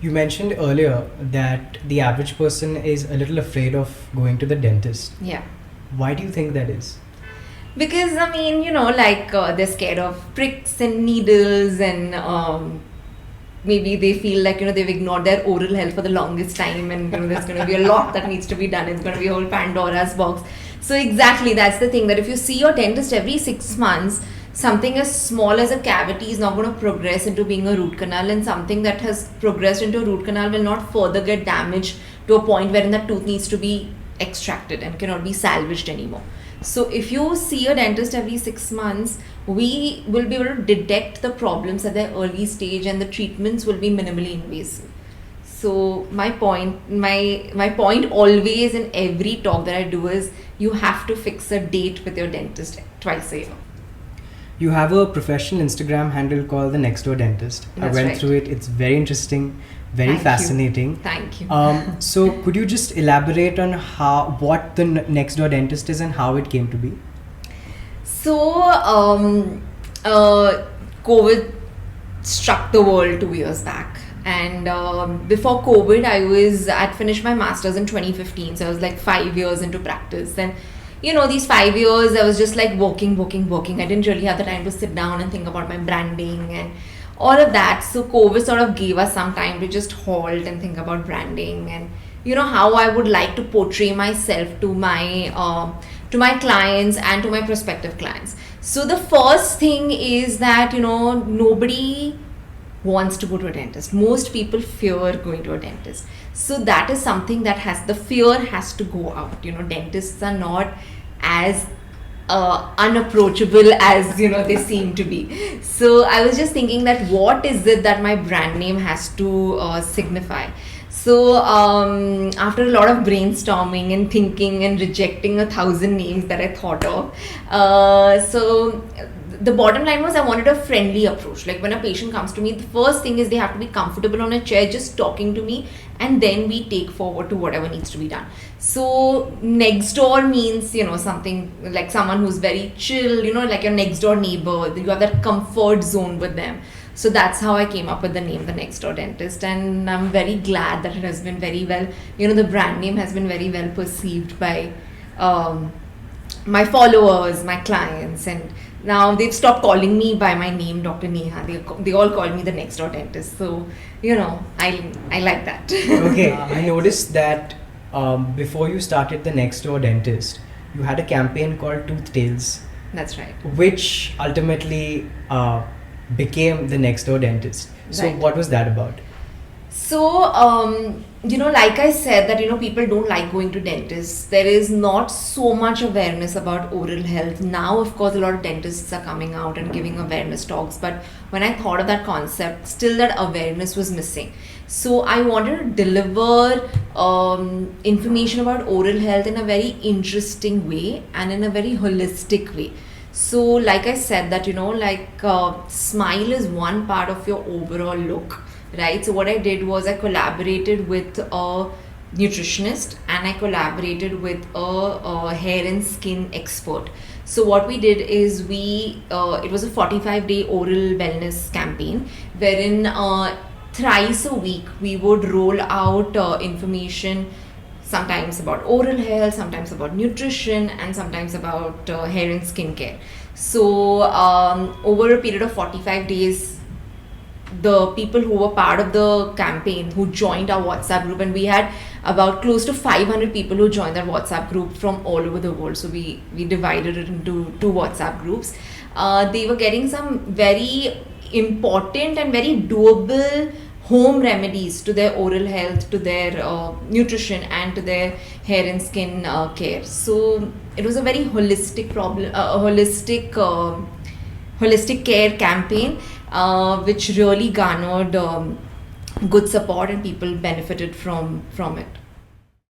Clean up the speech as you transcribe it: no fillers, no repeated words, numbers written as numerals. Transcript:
You mentioned earlier that the average person is a little afraid of going to the dentist. Yeah. Why do you think that is? Because I mean, they're scared of pricks and needles, and maybe they feel like they've ignored their oral health for the longest time, and there's going to be a lot that needs to be done. It's going to be a whole Pandora's box. So exactly, that's the thing, that if you see your dentist every 6 months, something as small as a cavity is not going to progress into being a root canal, and something that has progressed into a root canal will not further get damaged to a point wherein that tooth needs to be extracted and cannot be salvaged anymore. So if you see a dentist every 6 months, we will be able to detect the problems at their early stage, and the treatments will be minimally invasive. So my point always in every talk that I do is, you have to fix a date with your dentist twice a year. You have a professional Instagram handle called the Next Door Dentist. That's I went right. through it. It's very interesting, very Thank you. fascinating. Thank you. So could you just elaborate on what the Next Door Dentist is and how it came to be? So, COVID struck the world 2 years back, and before COVID, I'd finished my master's in 2015, so I was like 5 years into practice, and these 5 years I was just like working. I didn't really have the time to sit down and think about my branding and all of that. So COVID sort of gave us some time to just halt and think about branding, and how I would like to portray myself to my clients and to my prospective clients. So the first thing is that nobody wants to go to a dentist. Most people fear going to a dentist. So that is something that the fear has to go out. Dentists are not as unapproachable as they seem to be. So I was just thinking that what is it that my brand name has to signify. So after a lot of brainstorming and thinking and rejecting 1,000 names that I thought of, so the bottom line was, I wanted a friendly approach. Like when a patient comes to me, the first thing is they have to be comfortable on a chair just talking to me, and then we take forward to whatever needs to be done. So next door means something like someone who's very chill, like your next door neighbor. You have that comfort zone with them. So that's how I came up with the name, the Next Door Dentist, and I'm very glad that it has been very well, the brand name has been very well perceived by my followers, my clients, and now they've stopped calling me by my name, Dr. Neha. They all call me the Next Door Dentist. So, I like that. Okay, I noticed that before you started the Next Door Dentist, you had a campaign called Tooth Tales. That's right. Which ultimately became the Next Door Dentist. So Right. what was that about? So, like I said, that, people don't like going to dentists. There is not so much awareness about oral health. Now, of course, a lot of dentists are coming out and giving awareness talks. But when I thought of that concept, still that awareness was missing. So I wanted to deliver information about oral health in a very interesting way and in a very holistic way. So like I said that, smile is one part of your overall look, right? So what I did was I collaborated with a nutritionist and I collaborated with a hair and skin expert. So what we did is it was a 45-day oral wellness campaign wherein thrice a week we would roll out information, sometimes about oral health, sometimes about nutrition, and sometimes about hair and skin care. So over a period of 45 days, the people who were part of the campaign, who joined our WhatsApp group, and we had about close to 500 people who joined that WhatsApp group from all over the world. So we divided it into 2 WhatsApp groups. They were getting some very important and very doable home remedies to their oral health, to their nutrition, and to their hair and skin care. So it was a very holistic holistic care campaign, which really garnered good support, and people benefited from it.